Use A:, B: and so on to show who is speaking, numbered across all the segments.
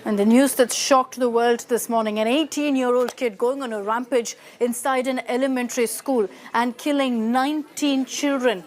A: And the news that shocked the world this morning, an 18-year-old kid going on a rampage inside an elementary school and killing 19 children.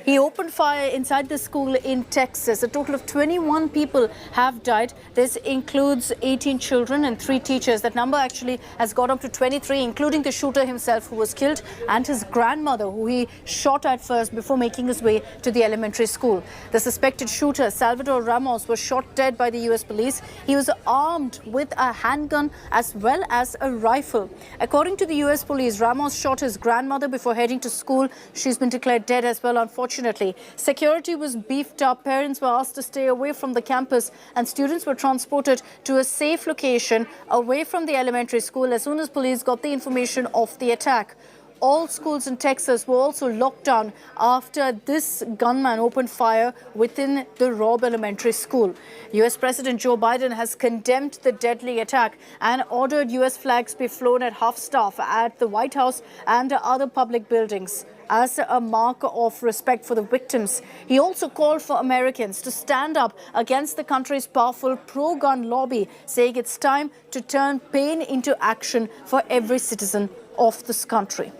A: He opened fire inside the school in Texas. A total of 21 people have died. This includes 18 children and 3 teachers. That number actually has got up to 23, including the shooter himself who was killed and his grandmother, who he shot at first before making his way to the elementary school. The suspected shooter, Salvador Ramos, was shot dead by the U.S. police. He was armed with a handgun as well as a rifle. According to the U.S. police, Ramos shot his grandmother before heading to school. She's been declared dead as well, unfortunately. Security was beefed up. Parents were asked to stay away from the campus and students were transported to a safe location away from the elementary school as soon as police got the information of the attack. All schools in Texas were also locked down after this gunman opened fire within the Robb Elementary School. U.S. President Joe Biden has condemned the deadly attack and ordered U.S. flags be flown at half-staff at the White House and other public buildings as a mark of respect for the victims. He also called for Americans to stand up against the country's powerful pro-gun lobby, saying it's time to turn pain into action for every citizen of this country.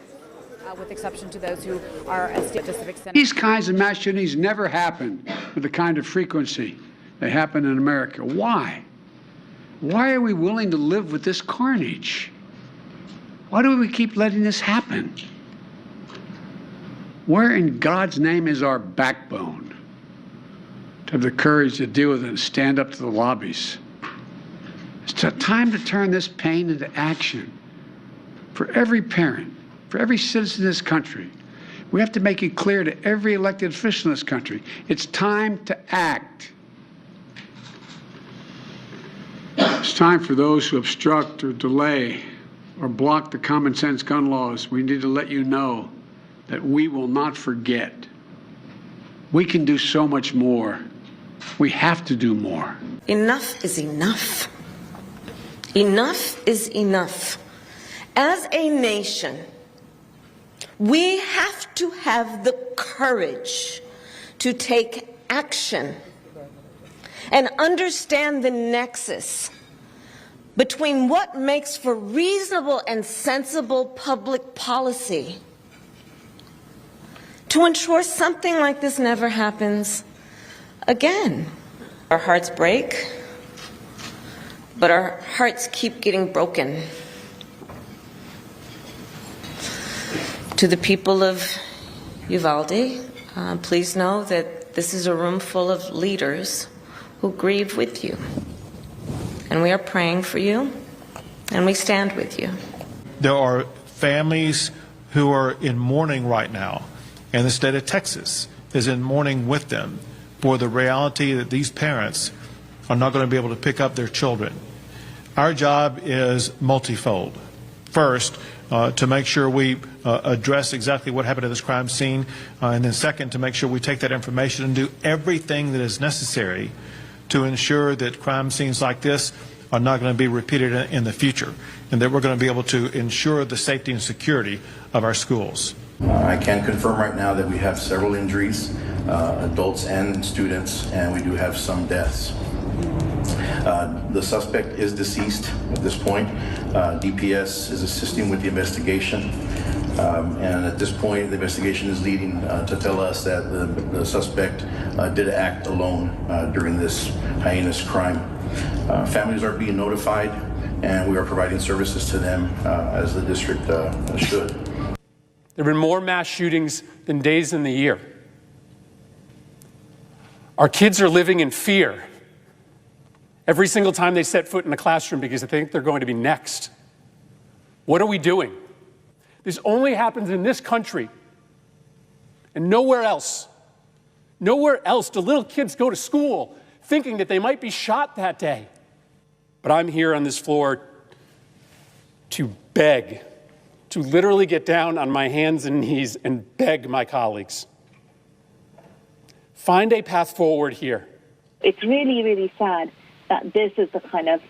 B: With exception to those who are at state civic center.
C: These kinds of mass shootings never happen with the kind of frequency they happen in America. Why? Why are we willing to live with this carnage? Why do we keep letting this happen? Where in God's name is our backbone to have the courage to deal with it and stand up to the lobbies? It's time to turn this pain into action for every parent, for every citizen in this country. We have to make it clear to every elected official in this country, it's time to act. It's time for those who obstruct or delay or block the common sense gun laws. We need to let you know that we will not forget. We can do so much more. We have to do more.
D: Enough is enough. Enough is enough. As a nation, we have to have the courage to take action and understand the nexus between what makes for reasonable and sensible public policy to ensure something like this never happens again. Our hearts break, but our hearts keep getting broken. To the people of Uvalde, please know that this is a room full of leaders who grieve with you. And we are praying for you, and we stand with you.
E: There are families who are in mourning right now, and the state of Texas is in mourning with them for the reality that these parents are not going to be able to pick up their children. Our job is multifold. First, to make sure we address exactly what happened at this crime scene, and then second, to make sure we take that information and do everything that is necessary to ensure that crime scenes like this are not going to be repeated in the future, and that we're going to be able to ensure the safety and security of our schools.
F: I can confirm right now that we have several injuries, adults and students, and we do have some deaths. The suspect is deceased at this point. DPS is assisting with the investigation, and at this point the investigation is leading to tell us that the suspect did act alone during this heinous crime. Families are being notified, and we are providing services to them as the district should.
G: There have been more mass shootings than days in the year. Our kids are living in fear every single time they set foot in a classroom because they think they're going to be next. What are we doing? This only happens in this country and nowhere else. Nowhere else do little kids go to school thinking that they might be shot that day. But I'm here on this floor to beg, to literally get down on my hands and knees and beg my colleagues. Find a path forward here.
H: It's really, really sad that this is the kind of,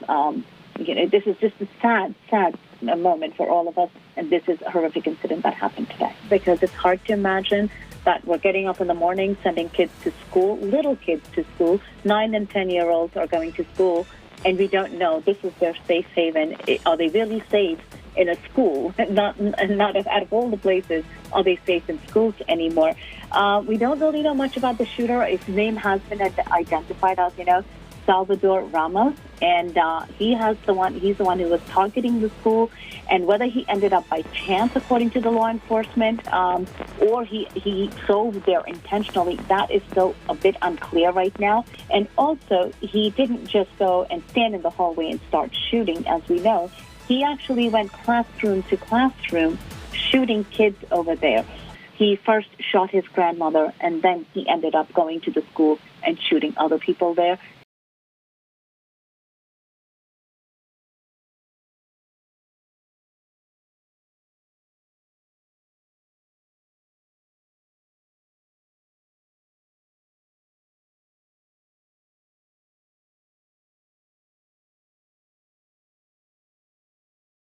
H: this is just a sad, sad moment for all of us. And this is a horrific incident that happened today. Because it's hard to imagine that we're getting up in the morning, sending kids to school, little kids to school, 9 and 10-year-olds are going to school, and we don't know. This is their safe haven. Are they really safe in a school? Not out of all the places, are they safe in schools anymore? We don't really know much about the shooter. His name has been identified as, Salvador Ramos, and he's the one who was targeting the school. And whether he ended up by chance, according to the law enforcement, or he drove there intentionally, that is still a bit unclear right now. And also, he didn't just go and stand in the hallway and start shooting, as we know. He actually went classroom to classroom shooting kids over there. He first shot his grandmother, and then he ended up going to the school and shooting other people there.